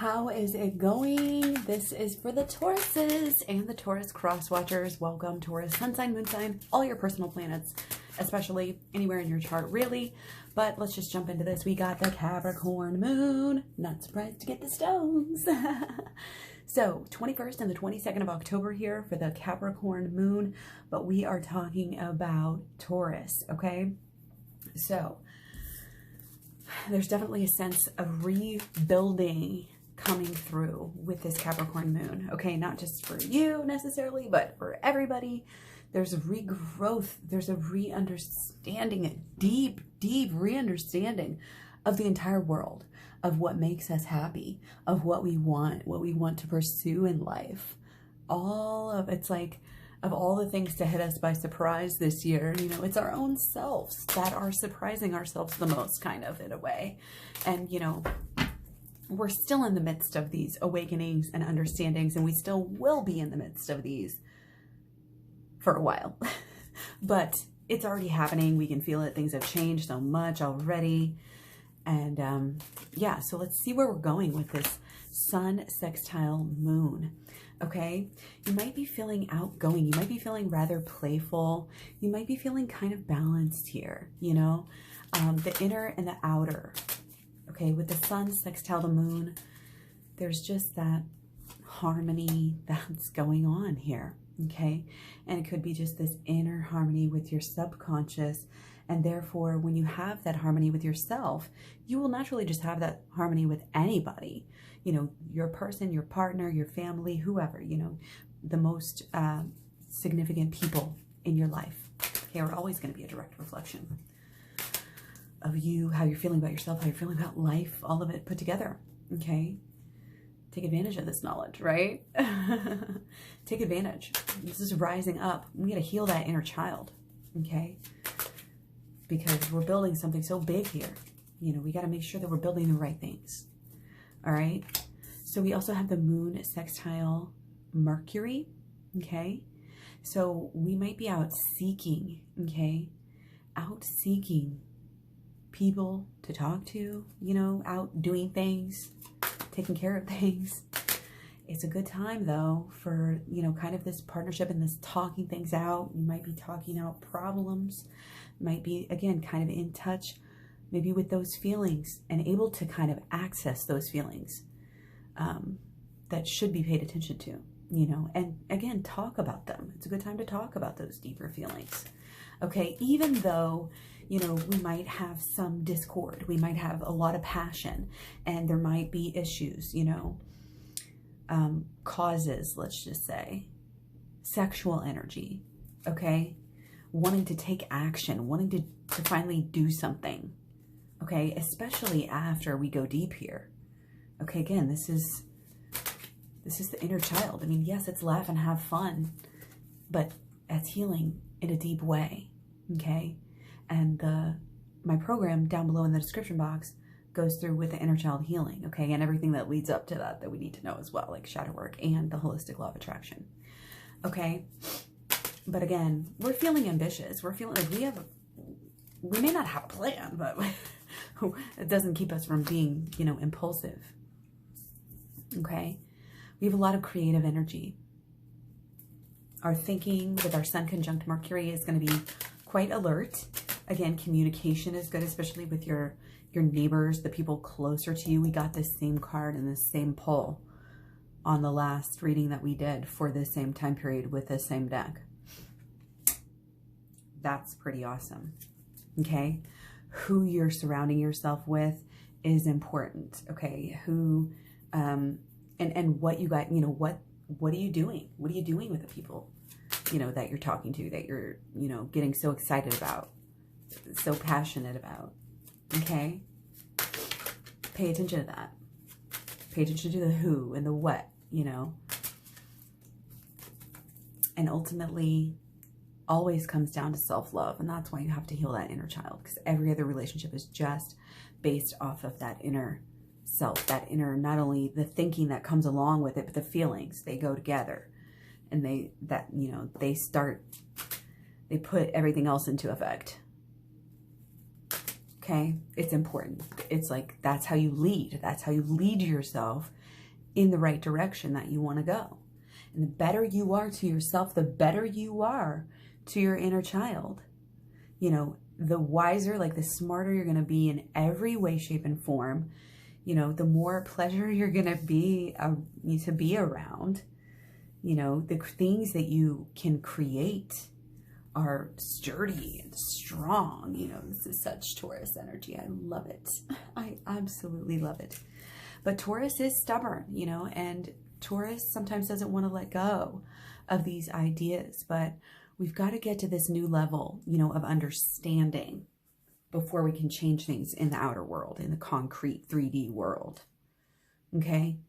How is it going? This is for the Tauruses and the Taurus cross watchers. Welcome, Taurus, sun sign, moon sign, all your personal planets, especially anywhere in your chart, really. But let's just jump into this. We got the Capricorn moon. Not surprised to get the stones. So 21st and the 22nd of October here for the Capricorn moon, but we are talking about Taurus, okay? So there's definitely a sense of rebuilding coming through with this Capricorn moon, okay? Not just for you necessarily, but for everybody. There's a regrowth, there's a re-understanding, a deep, deep re-understanding of the entire world, of what makes us happy, of what we want to pursue in life. All of, it's like, of all the things to hit us by surprise this year, you know, it's our own selves that are surprising ourselves the most, kind of, in a way. And, you know, we're still in the midst of these awakenings and understandings, and we still will be in the midst of these for a while. But it's already happening. We can feel it. Things have changed so much already. And yeah, so let's see where we're going with this sun sextile moon. Okay, you might be feeling outgoing. You might be feeling rather playful. You might be feeling kind of balanced here, you know, the inner and the outer. Okay, with the sun sextile the moon, there's just that harmony that's going on here. Okay, and it could be just this inner harmony with your subconscious. And therefore, when you have that harmony with yourself, you will naturally just have that harmony with anybody. You know, your person, your partner, your family, whoever, you know, the most significant people in your life. Okay, are always going to be a direct reflection of you, how you're feeling about yourself, how you're feeling about life, all of it put together. Okay, take advantage of this knowledge, right? Take advantage. This is rising up. We got to heal that inner child. Okay, because we're building something so big here. You know, we got to make sure that we're building the right things. All right. So we also have the moon sextile Mercury. Okay. So we might be out seeking, okay, out seeking people to talk to, you know, out doing things, taking care of things. It's a good time though for, you know, kind of this partnership and this talking things out. You might be talking out problems, might be, again, kind of in touch maybe with those feelings and able to kind of access those feelings that should be paid attention to, you know, and again, talk about them. It's a good time to talk about those deeper feelings. Okay, even though, you know, we might have some discord, we might have a lot of passion, and there might be issues, you know, causes, let's just say, sexual energy, okay, wanting to take action, wanting to finally do something, okay, especially after we go deep here. Okay, again, this is the inner child. I mean, yes, it's laugh and have fun, but that's healing in a deep way, okay? And my program down below in the description box goes through with the inner child healing, okay? And everything that leads up to that we need to know as well, like shadow work and the holistic law of attraction, okay? But again, we're feeling ambitious. We're feeling like we may not have a plan, but it doesn't keep us from being, you know, impulsive, okay? We have a lot of creative energy. Our thinking with our sun conjunct Mercury is going to be quite alert. Again, communication is good, especially with your neighbors, the people closer to you. We got this same card and this same pull on the last reading that we did for the same time period with the same deck. That's pretty awesome. Okay, who you're surrounding yourself with is important. Okay, who and what you got, you know, what are you doing? What are you doing with the people, you know, that you're talking to, that you're, you know, getting so excited about, so passionate about? Okay, pay attention to that. Pay attention to the who and the what, you know. And ultimately, always comes down to self-love, and that's why you have to heal that inner child, because every other relationship is just based off of that inner self, that inner, not only the thinking that comes along with it, but the feelings. They go together, and they put everything else into effect. Okay. Okay. It's important. It's like, that's how you lead. That's how you lead yourself in the right direction that you want to go. And the better you are to yourself, the better you are to your inner child. You know, the wiser, like the smarter you're going to be in every way, shape, and form. You know, the more pleasure you're going to be around. You know, the things that you can create are sturdy and strong. You know, this is such Taurus energy. I love it. I absolutely love it. But Taurus is stubborn, you know, and Taurus sometimes doesn't want to let go of these ideas, but we've got to get to this new level, you know, of understanding before we can change things in the outer world, in the concrete 3D world. Okay?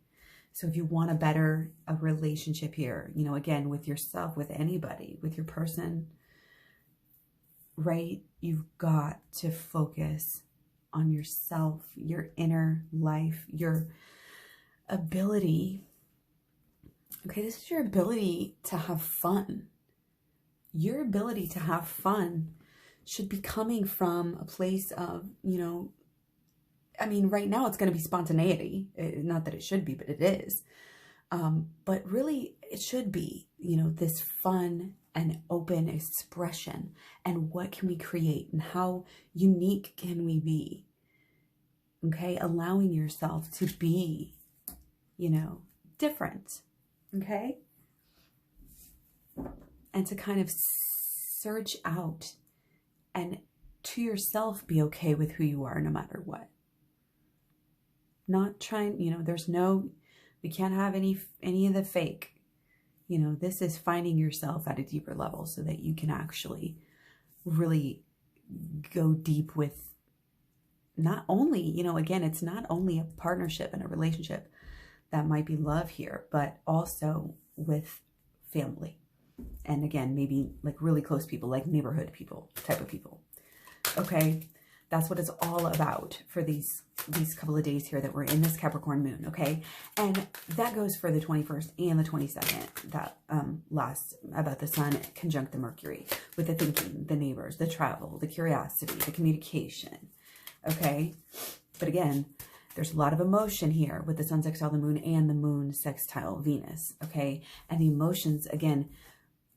So if you want a relationship here, you know, again, with yourself, with anybody, with your person, right? You've got to focus on yourself, your inner life, your ability. Okay, this is your ability to have fun. Your ability to have fun should be coming from a place of, you know, I mean, right now it's going to be spontaneity. Not that it should be, but it is. But really, it should be, you know, this fun and open expression. And what can we create? And how unique can we be? Okay, allowing yourself to be, you know, different. Okay? And to kind of search out and to yourself be okay with who you are no matter what. Not trying, you know, we can't have any of the fake. You know, this is finding yourself at a deeper level so that you can actually really go deep with not only, you know, again, it's not only a partnership and a relationship that might be love here, but also with family. And again, maybe like really close people, like neighborhood people, type of people. Okay. That's what it's all about for these couple of days here that we're in this Capricorn moon, okay? And that goes for the 21st and the 22nd, that last about the sun conjunct the Mercury, with the thinking, the neighbors, the travel, the curiosity, the communication, okay? But again, there's a lot of emotion here with the sun sextile the moon and the moon sextile Venus, okay? And the emotions, again,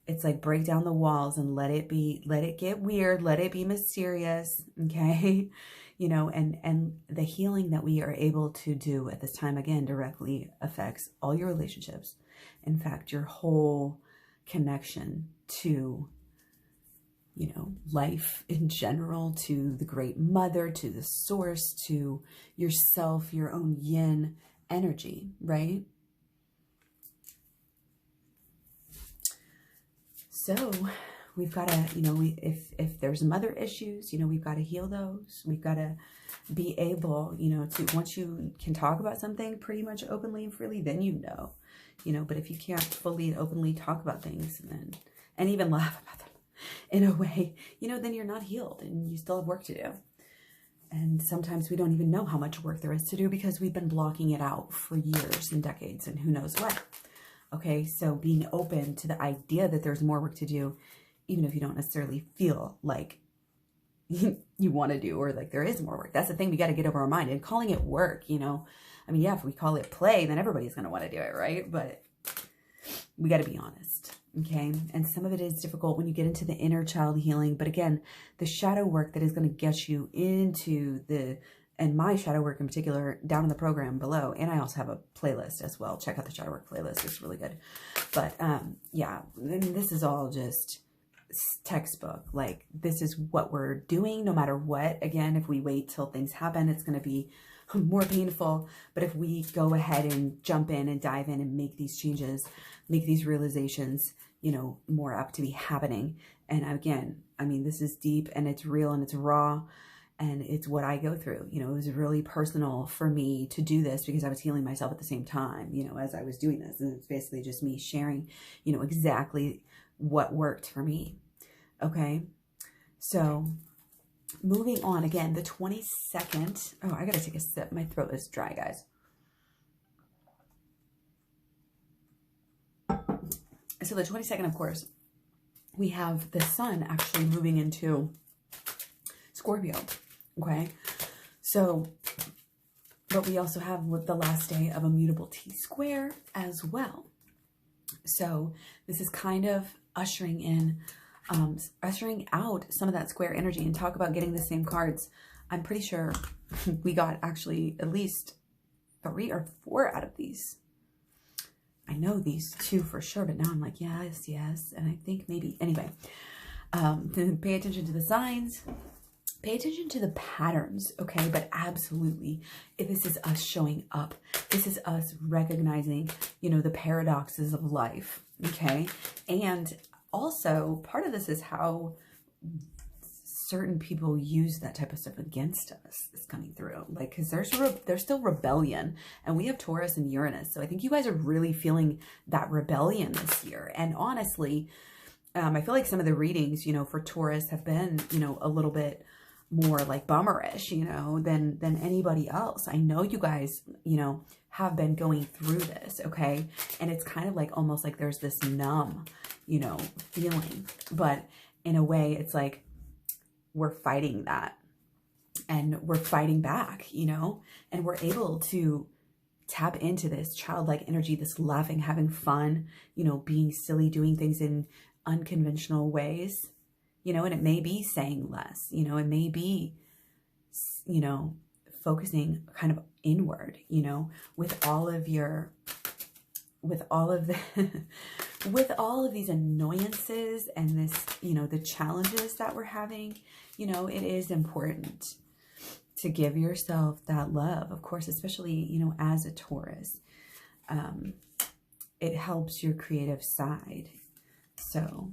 it's like break down the walls and let it get weird, let it be mysterious, okay? You know, and the healing that we are able to do at this time, again, directly affects all your relationships. In fact, your whole connection to, you know, life in general, to the great mother, to the source, to yourself, your own yin energy, right? So we've got to, you know, if there's mother issues, you know, we've got to heal those. We've got to be able, you know, to, once you can talk about something pretty much openly and freely, then you know, but if you can't fully and openly talk about things and even laugh about them in a way, you know, then you're not healed and you still have work to do. And sometimes we don't even know how much work there is to do because we've been blocking it out for years and decades and who knows what. Okay, so being open to the idea that there's more work to do, even if you don't necessarily feel like you want to do, or like there is more work. That's the thing we got to get over our mind. And calling it work, you know, I mean, yeah, if we call it play, then everybody's going to want to do it, right? But we got to be honest, okay? And some of it is difficult when you get into the inner child healing. But again, the shadow work that is going to get you into and my shadow work in particular, down in the program below. And I also have a playlist as well. Check out the shadow work playlist. It's really good. But yeah, this is all just textbook. Like, this is what we're doing no matter what. Again, if we wait till things happen, it's going to be more painful. But if we go ahead and jump in and dive in and make these changes, make these realizations, you know, more apt to be happening. And again, I mean, this is deep and it's real and it's raw. And it's what I go through. You know, it was really personal for me to do this because I was healing myself at the same time, you know, as I was doing this. And it's basically just me sharing, you know, exactly what worked for me. Okay. So moving on, again, the 22nd. Oh, I got to take a sip. My throat is dry, guys. So the 22nd, of course, we have the sun actually moving into Scorpio. Okay. So, but we also have the last day of a mutable T-square as well. So this is kind of ushering in, ushering out some of that square energy. And talk about getting the same cards. I'm pretty sure we got actually at least 3 or 4 out of these. I know these 2 for sure, but now I'm like, yes, yes. And I think maybe, anyway, pay attention to the signs, pay attention to the patterns, okay? But absolutely, if this is us showing up. This is us recognizing, you know, the paradoxes of life, okay? And also, part of this is how certain people use that type of stuff against us. It's coming through, like, because there's still rebellion, and we have Taurus and Uranus. So I think you guys are really feeling that rebellion this year. And honestly, I feel like some of the readings, you know, for Taurus have been, you know, a little bit more like bummerish, you know, than anybody else. I know you guys, you know, have been going through this, okay? And it's kind of like almost like there's this numb, you know, feeling. But in a way, it's like we're fighting that, and we're fighting back, you know, and we're able to tap into this childlike energy, this laughing, having fun, you know, being silly, doing things in unconventional ways, you know, and it may be saying less, you know, it may be, you know, focusing kind of inward, you know, with all of your, with all of the, with all of these annoyances and this, you know, the challenges that we're having, you know, it is important to give yourself that love, of course, especially, you know, as a Taurus. It helps your creative side. So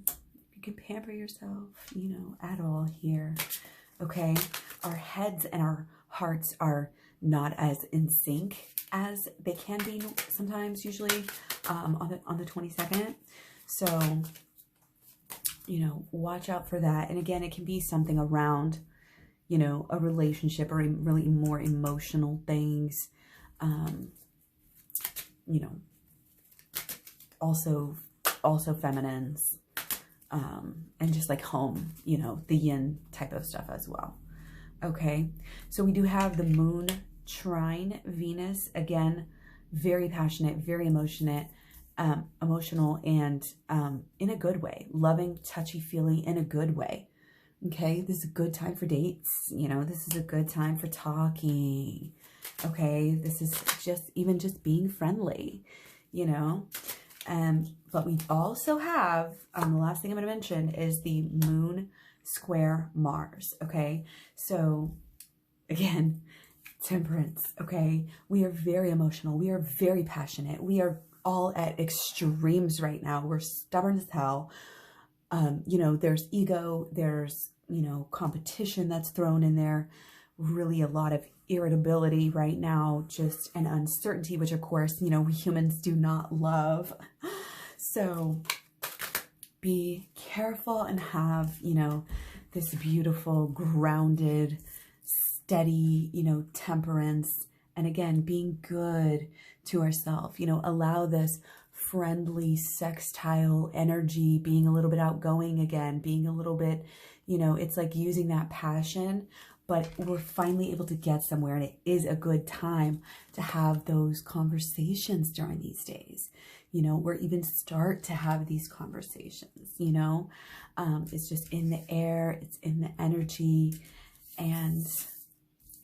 you can pamper yourself, you know, at all here. Okay. Our heads and our hearts are not as in sync as they can be sometimes, usually, on the 22nd. So, you know, watch out for that. And again, it can be something around, you know, a relationship or really more emotional things. You know, also feminines, and just like home, you know, the yin type of stuff as well. Okay. So we do have the moon trine Venus, again, very passionate, very emotional, and in a good way, loving, touchy feely in a good way. Okay, this is a good time for dates. You know, this is a good time for talking. Okay, this is just being friendly, you know. But we also have, the last thing I'm going to mention is the moon square Mars. Okay, so again, Temperance. Okay, we are very emotional. We are very passionate. We are all at extremes right now. We're stubborn as hell. You know, there's ego, there's, you know, competition that's thrown in there, really a lot of irritability right now, just an uncertainty, which of course, you know, we humans do not love. So be careful and have, you know, this beautiful, grounded, steady, you know, temperance. And again, being good to ourselves, you know, allow this friendly sextile energy, being a little bit outgoing again, being a little bit, you know, it's like using that passion, but we're finally able to get somewhere, and it is a good time to have those conversations during these days, you know, or even start to have these conversations, you know, it's just in the air, it's in the energy, and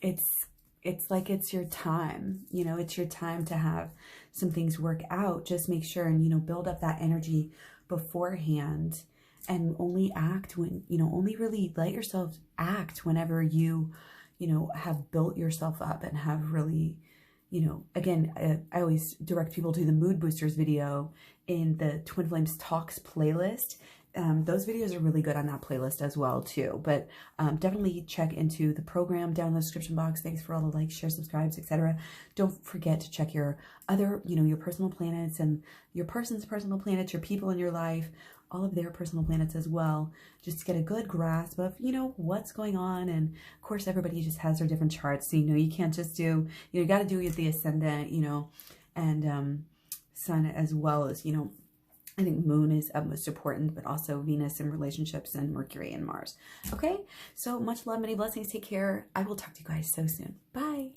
it's like it's your time, you know, it's your time to have some things work out. Just make sure and, you know, build up that energy beforehand, and only act when, you know, only really let yourself act whenever you know, have built yourself up and have really, you know, again, I always direct people to the Mood Boosters video in the Twin Flames Talks playlist. Those videos are really good on that playlist as well too, but definitely check into the program down in the description box. Thanks for all the likes, shares, subscribes, etc. Don't forget to check your other, you know, your personal planets and your person's personal planets, your people in your life, all of their personal planets as well, just to get a good grasp of, you know, what's going on. And of course, everybody just has their different charts, so, you know, you can't just do, you know, you got to do the ascendant, you know, and sun, as well as, you know, I think Moon is most important, but also Venus and relationships and Mercury and Mars. Okay, so much love, many blessings. Take care. I will talk to you guys so soon. Bye.